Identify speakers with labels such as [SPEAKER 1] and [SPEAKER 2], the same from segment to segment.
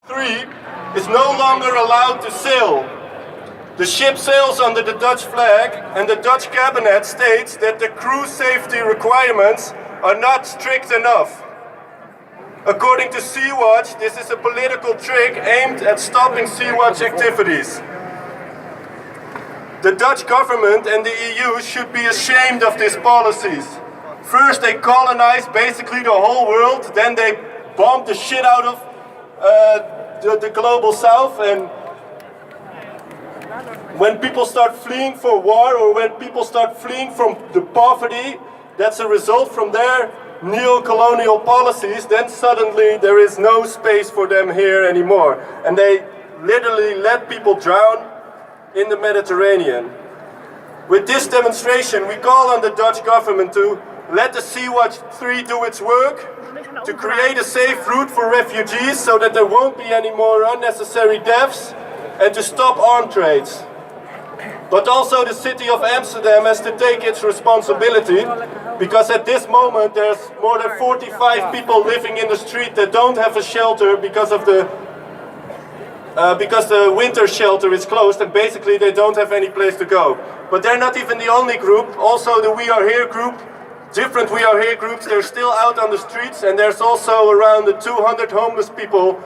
[SPEAKER 1] 3 is no longer allowed to sail. The ship sails under the Dutch flag, and the Dutch cabinet states that the crew safety requirements are not strict enough. According to Sea-Watch, this is a political trick aimed at stopping Sea-Watch activities. The Dutch government and the EU should be ashamed of these policies. First they colonized basically the whole world, then they bombed the shit out of the global south, and when people start fleeing for war, or when people start fleeing from the poverty that's a result from their neo-colonial policies, then suddenly there is no space for them here anymore. And they literally let people drown in the Mediterranean. With this demonstration, we call on the Dutch government to let the Sea-Watch 3 do its work, to create a safe route for refugees so that there won't be any more unnecessary deaths, and to stop arms trades. But also the city of Amsterdam has to take its responsibility, because at this moment there's more than 45 people living in the street that don't have a shelter because the winter shelter is closed, and basically they don't have any place to go. But they're not even the only group. Also the We Are Here group, different We Are Here groups, they're still out on the streets, and there's also around 200 homeless people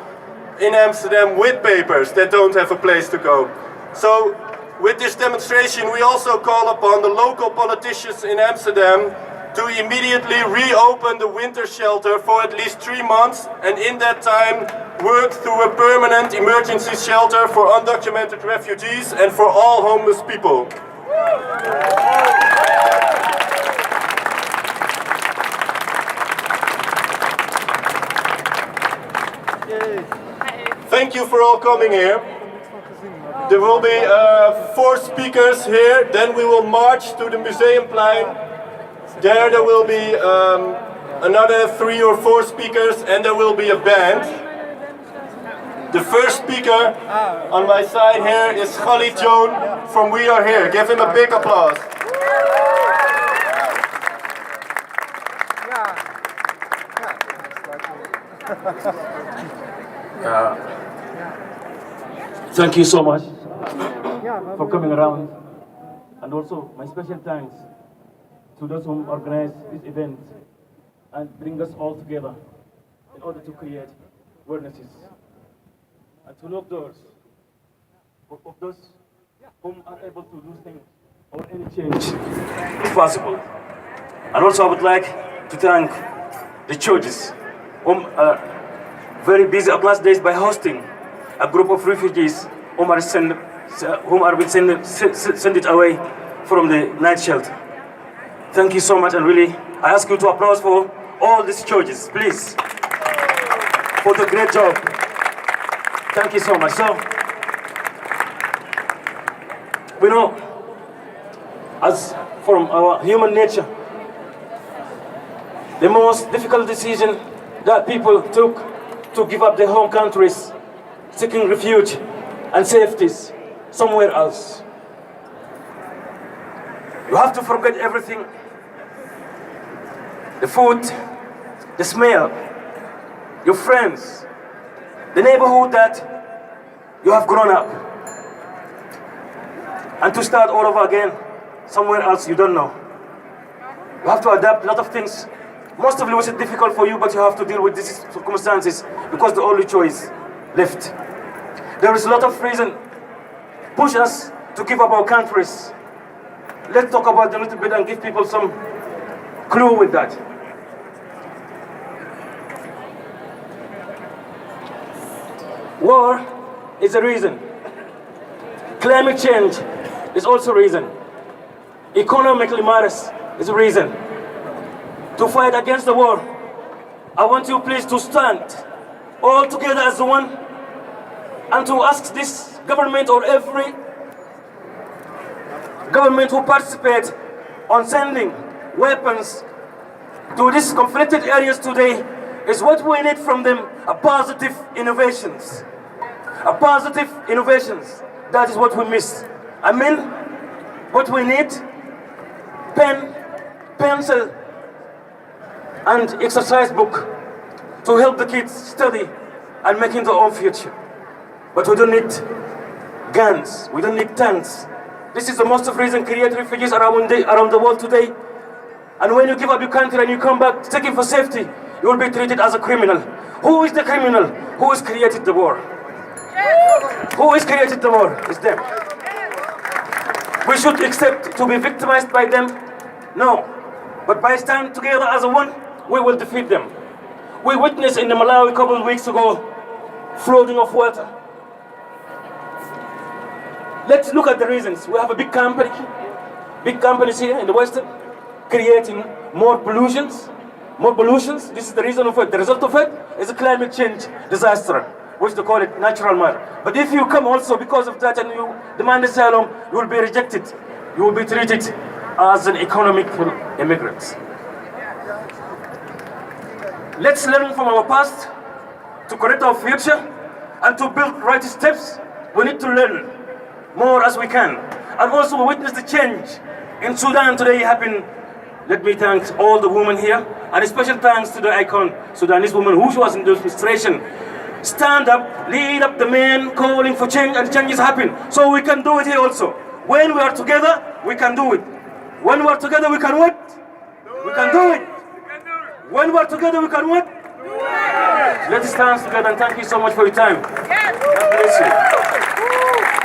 [SPEAKER 1] in Amsterdam with papers that don't have a place to go. So with this demonstration we also call upon the local politicians in Amsterdam to immediately reopen the winter shelter for at least 3 months, and in that time work through a permanent emergency shelter for undocumented refugees and for all homeless people. Thank you for all coming here. There will be 4 speakers here, then we will march to the Museumplein. There will be another 3 or 4 speakers, and there will be a band. The first speaker on my side here is Khalid Joan from We Are Here. Give him a big applause.
[SPEAKER 2] Thank you so much for coming around, and also my special thanks to those who organized this event and bring us all together in order to create awarenesses and to lock doors of those whom are able to do things or any change if possible. And also I would like to thank the churches whom are very busy up last days by hosting a group of refugees whom are sent it away from the night shelter. Thank you so much, and really I ask you to applause for all these churches, please, for the great job. Thank you so much. So we know, as from our human nature, the most difficult decision that people took to give up their home countries, seeking refuge and safeties somewhere else. You have to forget everything. The food, the smell, your friends, the neighborhood that you have grown up, and to start all over again somewhere else you don't know. You have to adapt a lot of things. Most of it was difficult for you, but you have to deal with these circumstances because the only choice left. There is a lot of reason push us to give up our countries. Let's talk about them a little bit and give people some clue with that. War is a reason. Climate change is also a reason. Economically matters is a reason. To fight against the war, I want you please to stand all together as one, and to ask this government or every government who participates on sending weapons to these conflicted areas today is what we need from them, a positive innovations. A positive innovations, that is what we miss. I mean, what we need, pen, pencil, and exercise book to help the kids study and making their own future. But we don't need guns, we don't need tanks. This is the most of reason create refugees around the world today. And when you give up your country and you come back seeking for safety, you will be treated as a criminal. Who is the criminal? Who has created the war? Who has created the war? It's them. We should accept to be victimized by them? No. But by standing together as a one, we will defeat them. We witnessed in the Malawi a couple of weeks ago, flooding of water. Let's look at the reasons. We have a big companies here in the Western, creating more pollutions. This is the reason of it. The result of it is a climate change disaster, which they call it natural murder. But if you come also because of that and you demand asylum, you will be rejected. You will be treated as an economic immigrant. Let's learn from our past to correct our future and to build right steps. We need to learn more as we can. And also we witness the change in Sudan today happen. Let me thank all the women here, and a special thanks to the icon Sudanese woman who was in the demonstration. Stand up, lead up the men calling for change, and changes happen. So we can do it here also. When we are together, we can do it. When we are together, we can what? We can do it. When we are together, we can what? Let's stand together and thank you so much for your time. God bless you.